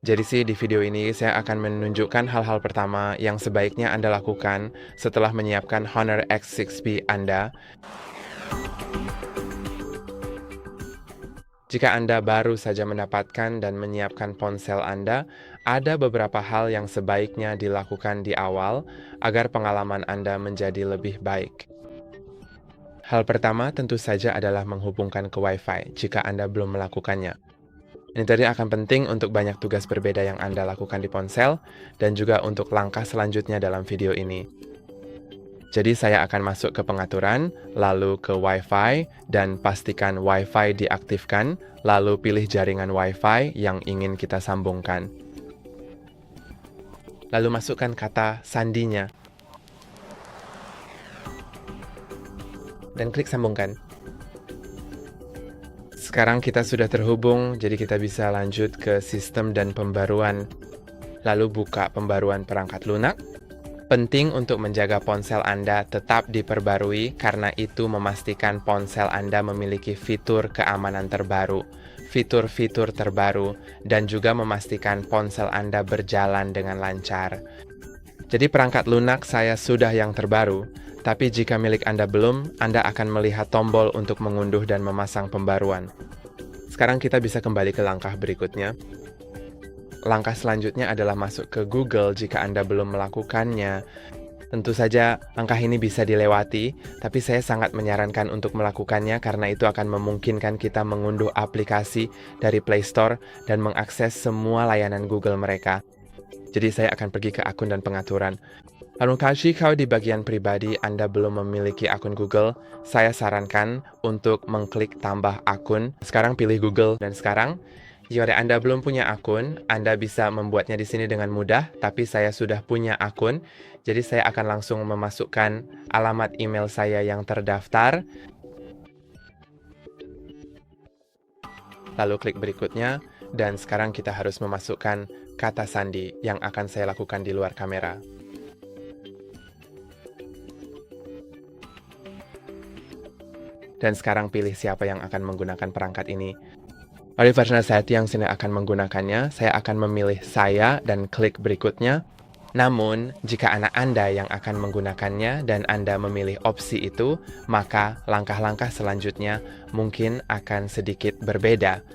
Jadi sih di video ini saya akan menunjukkan hal-hal pertama yang sebaiknya Anda lakukan setelah menyiapkan Honor X6P Anda. Jika Anda baru saja mendapatkan dan menyiapkan ponsel Anda, ada beberapa hal yang sebaiknya dilakukan di awal agar pengalaman Anda menjadi lebih baik. Hal pertama tentu saja adalah menghubungkan ke Wi-Fi jika Anda belum melakukannya. Ini tadi akan penting untuk banyak tugas berbeda yang Anda lakukan di ponsel dan juga untuk langkah selanjutnya dalam video ini. Jadi saya akan masuk ke pengaturan, lalu ke Wi-Fi, dan pastikan Wi-Fi diaktifkan, lalu pilih jaringan Wi-Fi yang ingin kita sambungkan. Lalu masukkan kata sandinya, dan klik sambungkan. Sekarang kita sudah terhubung, jadi kita bisa lanjut ke sistem dan pembaruan. Lalu buka pembaruan perangkat lunak. Penting untuk menjaga ponsel Anda tetap diperbarui karena itu memastikan ponsel Anda memiliki fitur keamanan terbaru, fitur-fitur terbaru, dan juga memastikan ponsel Anda berjalan dengan lancar. Jadi perangkat lunak saya sudah yang terbaru, tapi jika milik Anda belum, Anda akan melihat tombol untuk mengunduh dan memasang pembaruan. Sekarang kita bisa kembali ke langkah berikutnya. Langkah selanjutnya adalah masuk ke Google jika Anda belum melakukannya. Tentu saja langkah ini bisa dilewati, tapi saya sangat menyarankan untuk melakukannya karena itu akan memungkinkan kita mengunduh aplikasi dari Play Store dan mengakses semua layanan Google mereka. Jadi saya akan pergi ke akun dan pengaturan. Lalu jika di bagian pribadi Anda belum memiliki akun Google, saya sarankan untuk mengklik tambah akun. Sekarang pilih Google dan sekarang jika Anda belum punya akun, Anda bisa membuatnya di sini dengan mudah, tapi saya sudah punya akun, jadi saya akan langsung memasukkan alamat email saya yang terdaftar. Lalu klik berikutnya, dan sekarang kita harus memasukkan kata sandi yang akan saya lakukan di luar kamera. Dan sekarang pilih siapa yang akan menggunakan perangkat ini. Pada versi saya yang sini akan menggunakannya, saya akan memilih saya dan klik berikutnya. Namun, jika anak Anda yang akan menggunakannya dan Anda memilih opsi itu, maka langkah-langkah selanjutnya mungkin akan sedikit berbeda.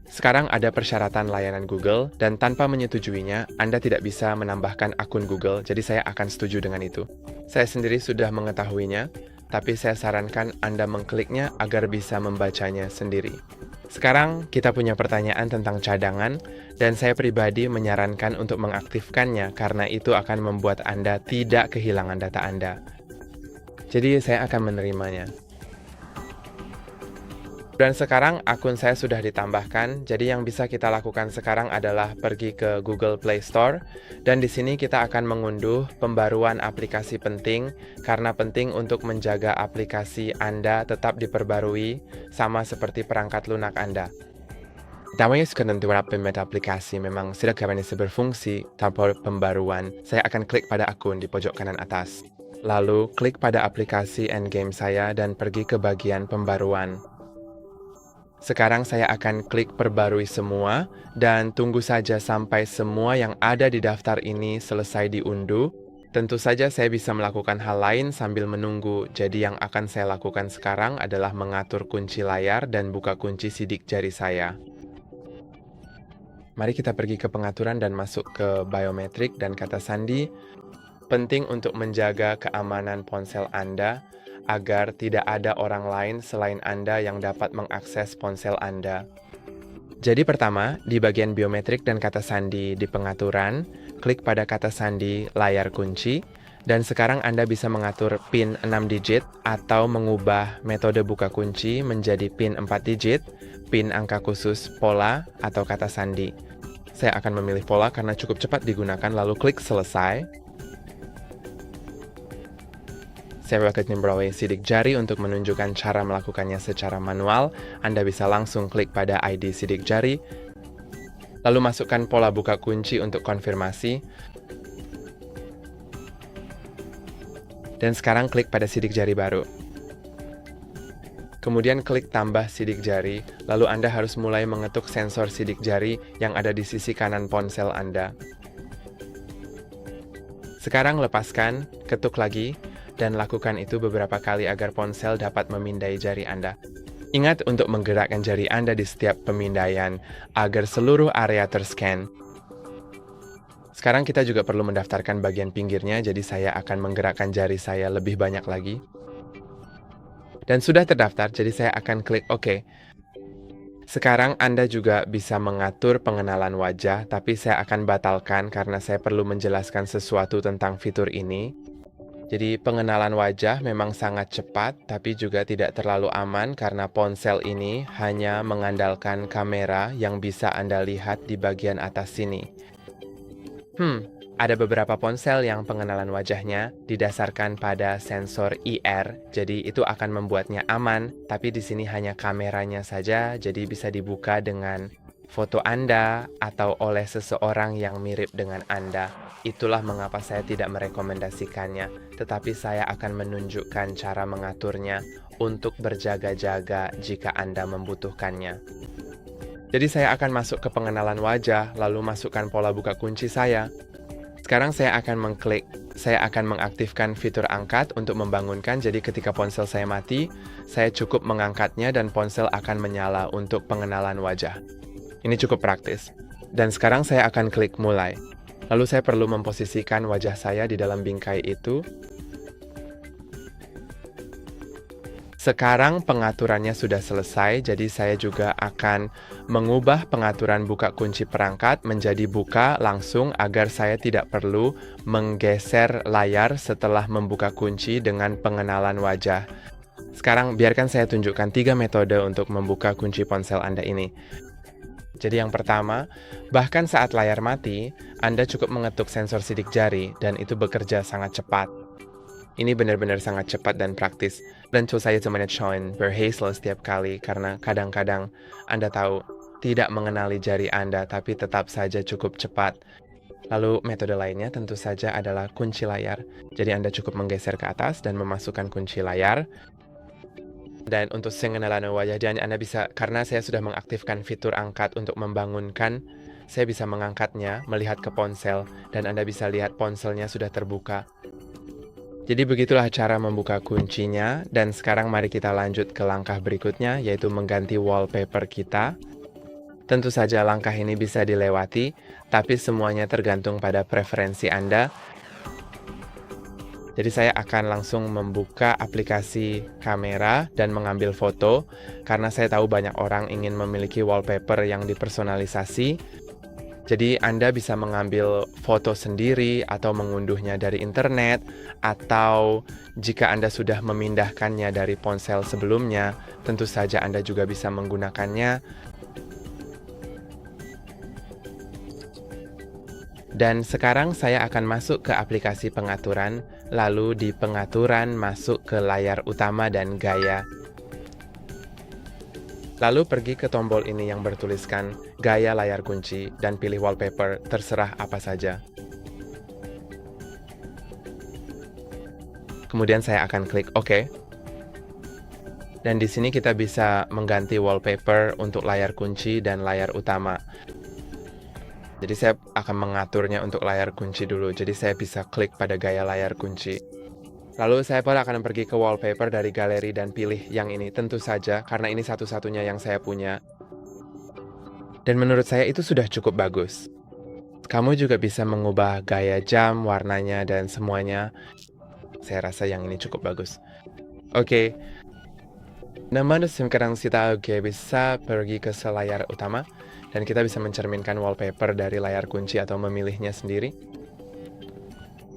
Sekarang ada persyaratan layanan Google, dan tanpa menyetujuinya, Anda tidak bisa menambahkan akun Google, jadi saya akan setuju dengan itu. Saya sendiri sudah mengetahuinya, tapi saya sarankan Anda mengkliknya agar bisa membacanya sendiri. Sekarang kita punya pertanyaan tentang cadangan, dan saya pribadi menyarankan untuk mengaktifkannya karena itu akan membuat Anda tidak kehilangan data Anda. Jadi saya akan menerimanya. Dan sekarang akun saya sudah ditambahkan, jadi yang bisa kita lakukan sekarang adalah pergi ke Google Play Store, dan di sini kita akan mengunduh pembaruan aplikasi penting, karena penting untuk menjaga aplikasi Anda tetap diperbarui, sama seperti perangkat lunak Anda. Pertamanya suka tentukan aplikasi memang sudah bisa berfungsi tanpa pembaruan. Saya akan klik pada akun di pojok kanan atas. Lalu klik pada aplikasi Endgame saya dan pergi ke bagian pembaruan. Sekarang saya akan klik perbarui semua dan tunggu saja sampai semua yang ada di daftar ini selesai diunduh. Tentu saja saya bisa melakukan hal lain sambil menunggu, jadi yang akan saya lakukan sekarang adalah mengatur kunci layar dan buka kunci sidik jari saya. Mari kita pergi ke pengaturan dan masuk ke biometrik dan kata sandi. Penting untuk menjaga keamanan ponsel Anda, agar tidak ada orang lain selain Anda yang dapat mengakses ponsel Anda. Jadi pertama, di bagian biometrik dan kata sandi di pengaturan, klik pada kata sandi layar kunci, dan sekarang Anda bisa mengatur PIN 6 digit atau mengubah metode buka kunci menjadi PIN 4 digit, PIN angka khusus, pola, atau kata sandi. Saya akan memilih pola karena cukup cepat digunakan, lalu klik selesai. Saya akan memperoleh sidik jari untuk menunjukkan cara melakukannya secara manual. Anda bisa langsung klik pada ID sidik jari, lalu masukkan pola buka kunci untuk konfirmasi, dan sekarang klik pada sidik jari baru. Kemudian klik tambah sidik jari, lalu Anda harus mulai mengetuk sensor sidik jari yang ada di sisi kanan ponsel Anda. Sekarang lepaskan, ketuk lagi, dan lakukan itu beberapa kali agar ponsel dapat memindai jari Anda. Ingat untuk menggerakkan jari Anda di setiap pemindaian, agar seluruh area terscan. Sekarang kita juga perlu mendaftarkan bagian pinggirnya, jadi saya akan menggerakkan jari saya lebih banyak lagi. Dan sudah terdaftar, jadi saya akan klik OK. Sekarang Anda juga bisa mengatur pengenalan wajah, tapi saya akan batalkan karena saya perlu menjelaskan sesuatu tentang fitur ini. Jadi pengenalan wajah memang sangat cepat, tapi juga tidak terlalu aman karena ponsel ini hanya mengandalkan kamera yang bisa Anda lihat di bagian atas sini. Ada beberapa ponsel yang pengenalan wajahnya didasarkan pada sensor IR, jadi itu akan membuatnya aman, tapi di sini hanya kameranya saja, jadi bisa dibuka dengan foto Anda atau oleh seseorang yang mirip dengan Anda. Itulah mengapa saya tidak merekomendasikannya, tetapi saya akan menunjukkan cara mengaturnya untuk berjaga-jaga jika Anda membutuhkannya. Jadi saya akan masuk ke pengenalan wajah, lalu masukkan pola buka kunci saya. Sekarang saya akan mengaktifkan fitur angkat untuk membangunkan, jadi ketika ponsel saya mati, saya cukup mengangkatnya dan ponsel akan menyala untuk pengenalan wajah. Ini cukup praktis. Dan sekarang saya akan klik mulai. Lalu saya perlu memposisikan wajah saya di dalam bingkai itu. Sekarang pengaturannya sudah selesai, jadi saya juga akan mengubah pengaturan buka kunci perangkat menjadi buka langsung agar saya tidak perlu menggeser layar setelah membuka kunci dengan pengenalan wajah. Sekarang biarkan saya tunjukkan 3 metode untuk membuka kunci ponsel Anda ini. Jadi yang pertama, bahkan saat layar mati, Anda cukup mengetuk sensor sidik jari dan itu bekerja sangat cepat. Ini benar-benar sangat cepat dan praktis. Dan saya cuma berhasil setiap kali karena kadang-kadang Anda tahu tidak mengenali jari Anda tapi tetap saja cukup cepat. Lalu metode lainnya tentu saja adalah kunci layar. Jadi Anda cukup menggeser ke atas dan memasukkan kunci layar. Dan untuk pengenalan wajah, dan Anda bisa, karena saya sudah mengaktifkan fitur angkat untuk membangunkan, saya bisa mengangkatnya, melihat ke ponsel, dan Anda bisa lihat ponselnya sudah terbuka. Jadi begitulah cara membuka kuncinya, dan sekarang mari kita lanjut ke langkah berikutnya, yaitu mengganti wallpaper kita. Tentu saja langkah ini bisa dilewati, tapi semuanya tergantung pada preferensi Anda. Jadi saya akan langsung membuka aplikasi kamera dan mengambil foto, karena saya tahu banyak orang ingin memiliki wallpaper yang dipersonalisasi. Jadi Anda bisa mengambil foto sendiri atau mengunduhnya dari internet, atau jika Anda sudah memindahkannya dari ponsel sebelumnya, tentu saja Anda juga bisa menggunakannya. Dan sekarang saya akan masuk ke aplikasi pengaturan, lalu di pengaturan masuk ke layar utama dan gaya. Lalu pergi ke tombol ini yang bertuliskan gaya layar kunci dan pilih wallpaper, terserah apa saja. Kemudian saya akan klik OK. Dan di sini kita bisa mengganti wallpaper untuk layar kunci dan layar utama. Jadi saya akan mengaturnya untuk layar kunci dulu. Jadi saya bisa klik pada gaya layar kunci. Lalu saya akan pergi ke wallpaper dari galeri dan pilih yang ini, tentu saja, karena ini satu-satunya yang saya punya. Dan menurut saya itu sudah cukup bagus. Kamu juga bisa mengubah gaya jam, warnanya, dan semuanya. Saya rasa yang ini cukup bagus. Oke. Namun sekarang kita bisa pergi ke layar utama, dan kita bisa mencerminkan wallpaper dari layar kunci atau memilihnya sendiri.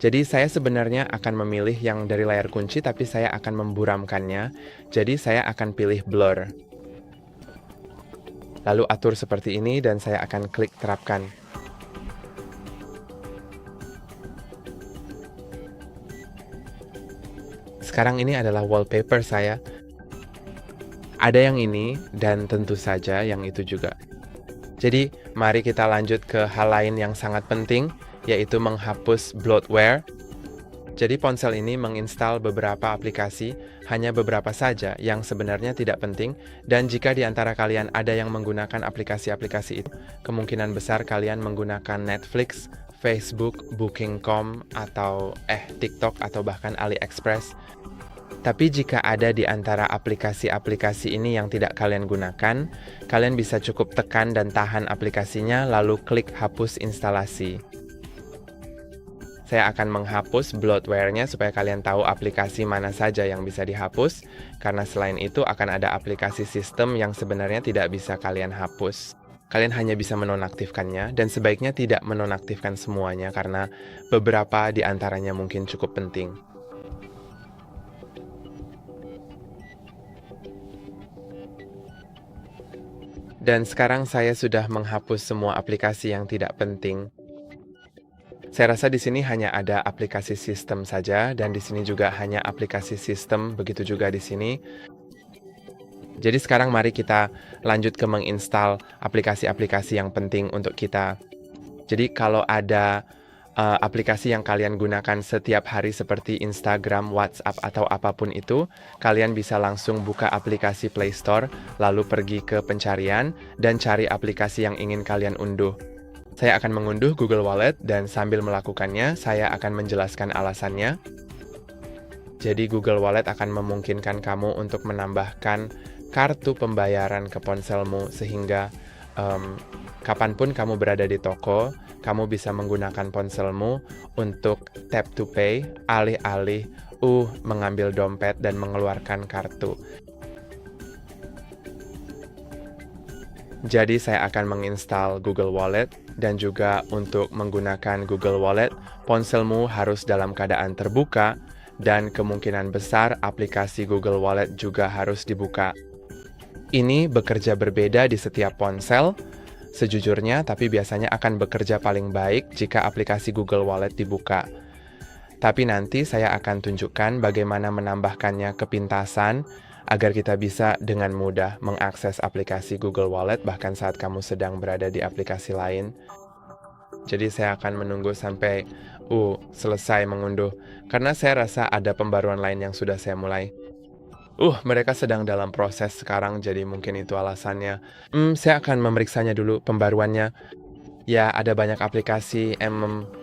Jadi saya sebenarnya akan memilih yang dari layar kunci, tapi saya akan memburamkannya. Jadi saya akan pilih blur. Lalu atur seperti ini dan saya akan klik terapkan. Sekarang ini adalah wallpaper saya. Ada yang ini dan tentu saja yang itu juga. Jadi mari kita lanjut ke hal lain yang sangat penting, yaitu menghapus bloatware. Jadi ponsel ini menginstal beberapa aplikasi, hanya beberapa saja yang sebenarnya tidak penting, dan jika di antara kalian ada yang menggunakan aplikasi-aplikasi itu, kemungkinan besar kalian menggunakan Netflix, Facebook, Booking.com, atau TikTok, atau bahkan AliExpress. Tapi jika ada di antara aplikasi-aplikasi ini yang tidak kalian gunakan, kalian bisa cukup tekan dan tahan aplikasinya, lalu klik hapus instalasi. Saya akan menghapus bloatware-nya supaya kalian tahu aplikasi mana saja yang bisa dihapus, karena selain itu akan ada aplikasi sistem yang sebenarnya tidak bisa kalian hapus. Kalian hanya bisa menonaktifkannya, dan sebaiknya tidak menonaktifkan semuanya karena beberapa di antaranya mungkin cukup penting. Dan sekarang saya sudah menghapus semua aplikasi yang tidak penting. Saya rasa di sini hanya ada aplikasi sistem saja, dan di sini juga hanya aplikasi sistem, begitu juga di sini. Jadi sekarang mari kita lanjut ke menginstal aplikasi-aplikasi yang penting untuk kita. Jadi kalau ada aplikasi yang kalian gunakan setiap hari seperti Instagram, WhatsApp, atau apapun itu, kalian bisa langsung buka aplikasi Play Store, lalu pergi ke pencarian, dan cari aplikasi yang ingin kalian unduh. Saya akan mengunduh Google Wallet, dan sambil melakukannya, saya akan menjelaskan alasannya. Jadi Google Wallet akan memungkinkan kamu untuk menambahkan kartu pembayaran ke ponselmu, sehingga kapanpun kamu berada di toko, kamu bisa menggunakan ponselmu untuk tap to pay, alih-alih mengambil dompet dan mengeluarkan kartu. Jadi saya akan menginstal Google Wallet, dan juga untuk menggunakan Google Wallet, ponselmu harus dalam keadaan terbuka, dan kemungkinan besar aplikasi Google Wallet juga harus dibuka. Ini bekerja berbeda di setiap ponsel, sejujurnya, tapi biasanya akan bekerja paling baik jika aplikasi Google Wallet dibuka. Tapi nanti saya akan tunjukkan bagaimana menambahkannya ke pintasan, agar kita bisa dengan mudah mengakses aplikasi Google Wallet bahkan saat kamu sedang berada di aplikasi lain. Jadi saya akan menunggu sampai selesai mengunduh, karena saya rasa ada pembaruan lain yang sudah saya mulai. Mereka sedang dalam proses sekarang, jadi mungkin itu alasannya. Saya akan memeriksanya dulu pembaruannya. Ya, ada banyak aplikasi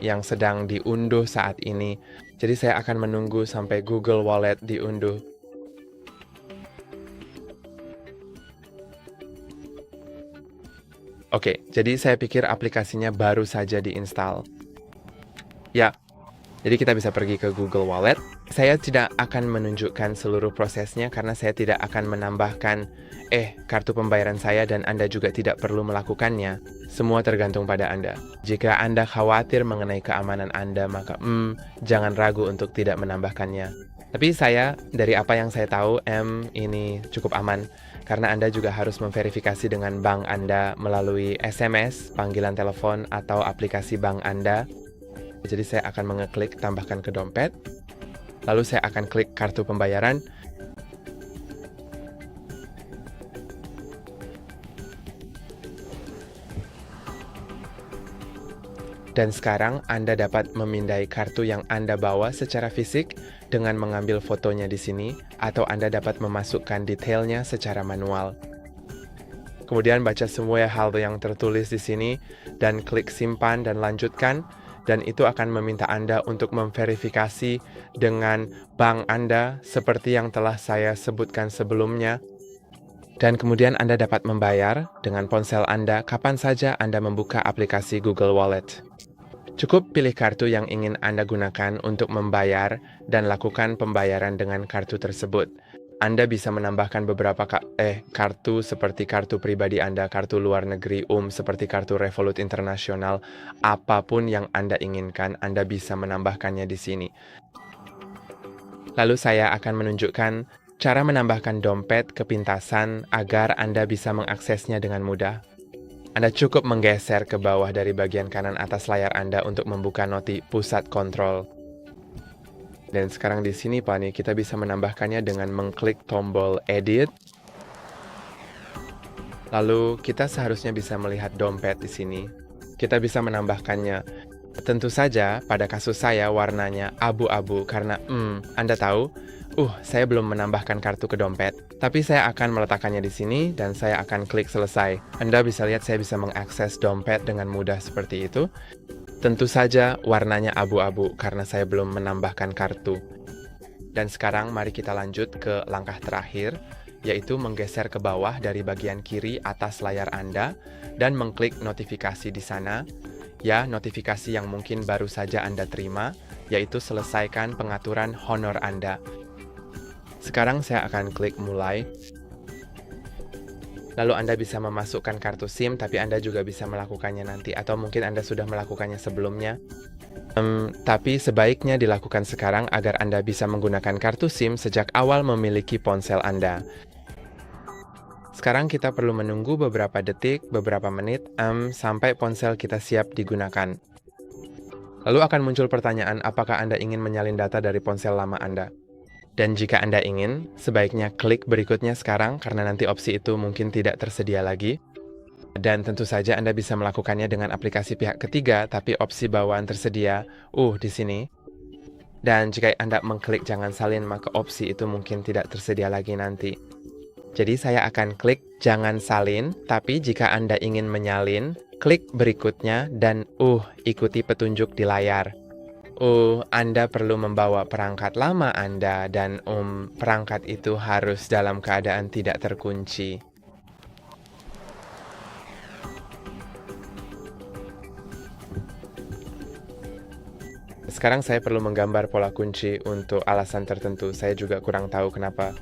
yang sedang diunduh saat ini. Jadi saya akan menunggu sampai Google Wallet diunduh. Oke, jadi saya pikir aplikasinya baru saja diinstal. Ya, jadi kita bisa pergi ke Google Wallet. Saya tidak akan menunjukkan seluruh prosesnya karena saya tidak akan menambahkan kartu pembayaran saya, dan Anda juga tidak perlu melakukannya. Semua tergantung pada Anda. Jika Anda khawatir mengenai keamanan Anda, maka jangan ragu untuk tidak menambahkannya. Tapi dari apa yang saya tahu, ini cukup aman. Karena Anda juga harus memverifikasi dengan bank Anda melalui SMS, panggilan telepon, atau aplikasi bank Anda. Jadi saya akan mengeklik tambahkan ke dompet. Lalu saya akan klik kartu pembayaran. Dan sekarang Anda dapat memindai kartu yang Anda bawa secara fisik dengan mengambil fotonya di sini, atau Anda dapat memasukkan detailnya secara manual. Kemudian baca semua hal yang tertulis di sini, dan klik simpan dan lanjutkan, dan itu akan meminta Anda untuk memverifikasi dengan bank Anda seperti yang telah saya sebutkan sebelumnya. Dan kemudian Anda dapat membayar dengan ponsel Anda kapan saja Anda membuka aplikasi Google Wallet. Cukup pilih kartu yang ingin Anda gunakan untuk membayar dan lakukan pembayaran dengan kartu tersebut. Anda bisa menambahkan beberapa kartu seperti kartu pribadi Anda, kartu luar negeri, seperti kartu Revolut Internasional, apapun yang Anda inginkan, Anda bisa menambahkannya di sini. Lalu saya akan menunjukkan cara menambahkan dompet ke pintasan agar Anda bisa mengaksesnya dengan mudah. Anda cukup menggeser ke bawah dari bagian kanan atas layar Anda untuk membuka noti pusat kontrol. Dan sekarang di sini kita bisa menambahkannya dengan mengklik tombol edit. Lalu kita seharusnya bisa melihat dompet di sini. Kita bisa menambahkannya. Tentu saja, pada kasus saya warnanya abu-abu karena, Anda tahu, saya belum menambahkan kartu ke dompet. Tapi saya akan meletakkannya di sini dan saya akan klik selesai. Anda bisa lihat saya bisa mengakses dompet dengan mudah seperti itu. Tentu saja warnanya abu-abu karena saya belum menambahkan kartu. Dan sekarang mari kita lanjut ke langkah terakhir, yaitu menggeser ke bawah dari bagian kiri atas layar Anda dan mengklik notifikasi di sana. Ya, notifikasi yang mungkin baru saja Anda terima, yaitu selesaikan pengaturan honor Anda. Sekarang saya akan klik mulai. Lalu Anda bisa memasukkan kartu SIM, tapi Anda juga bisa melakukannya nanti, atau mungkin Anda sudah melakukannya sebelumnya. Tapi sebaiknya dilakukan sekarang agar Anda bisa menggunakan kartu SIM sejak awal memiliki ponsel Anda. Sekarang kita perlu menunggu beberapa detik, beberapa menit, sampai ponsel kita siap digunakan. Lalu akan muncul pertanyaan, apakah Anda ingin menyalin data dari ponsel lama Anda? Dan jika Anda ingin, sebaiknya klik berikutnya sekarang karena nanti opsi itu mungkin tidak tersedia lagi. Dan tentu saja Anda bisa melakukannya dengan aplikasi pihak ketiga, tapi opsi bawaan tersedia, di sini. Dan jika Anda mengklik jangan salin, maka opsi itu mungkin tidak tersedia lagi nanti. Jadi saya akan klik jangan salin, tapi jika Anda ingin menyalin, klik berikutnya dan ikuti petunjuk di layar. Anda perlu membawa perangkat lama Anda dan perangkat itu harus dalam keadaan tidak terkunci. Sekarang saya perlu menggambar pola kunci untuk alasan tertentu. Saya juga kurang tahu kenapa.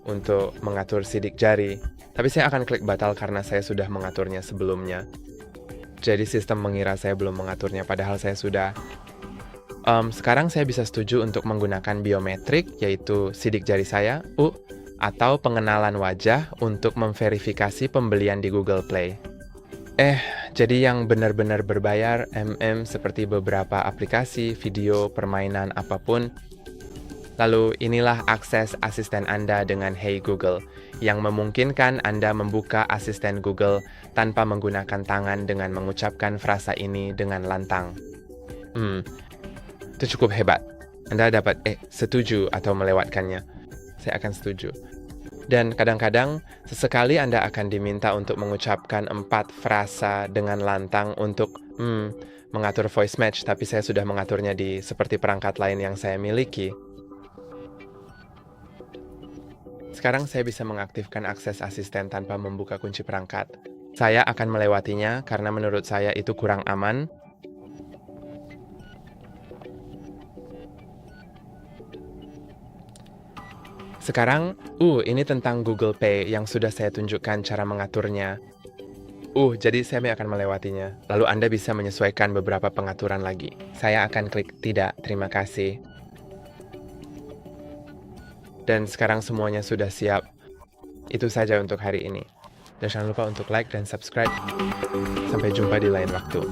Untuk mengatur sidik jari. Tapi saya akan klik batal karena saya sudah mengaturnya sebelumnya. Jadi sistem mengira saya belum mengaturnya, padahal saya sudah. Sekarang saya bisa setuju untuk menggunakan biometrik, yaitu sidik jari saya, atau pengenalan wajah untuk memverifikasi pembelian di Google Play. Jadi yang benar-benar berbayar, seperti beberapa aplikasi, video, permainan, apapun. Lalu inilah akses asisten Anda dengan Hey Google, yang memungkinkan Anda membuka asisten Google tanpa menggunakan tangan dengan mengucapkan frasa ini dengan lantang. Itu cukup hebat. Anda dapat setuju atau melewatkannya. Saya akan setuju. Dan kadang-kadang, sesekali Anda akan diminta untuk mengucapkan 4 frasa dengan lantang untuk mengatur voice match, tapi saya sudah mengaturnya di seperti perangkat lain yang saya miliki. Sekarang saya bisa mengaktifkan akses asisten tanpa membuka kunci perangkat. Saya akan melewatinya karena menurut saya itu kurang aman. Sekarang, ini tentang Google Pay yang sudah saya tunjukkan cara mengaturnya. Jadi saya akan melewatinya. Lalu Anda bisa menyesuaikan beberapa pengaturan lagi. Saya akan klik tidak, terima kasih. Dan sekarang semuanya sudah siap. Itu saja untuk hari ini. Dan jangan lupa untuk like dan subscribe. Sampai jumpa di lain waktu.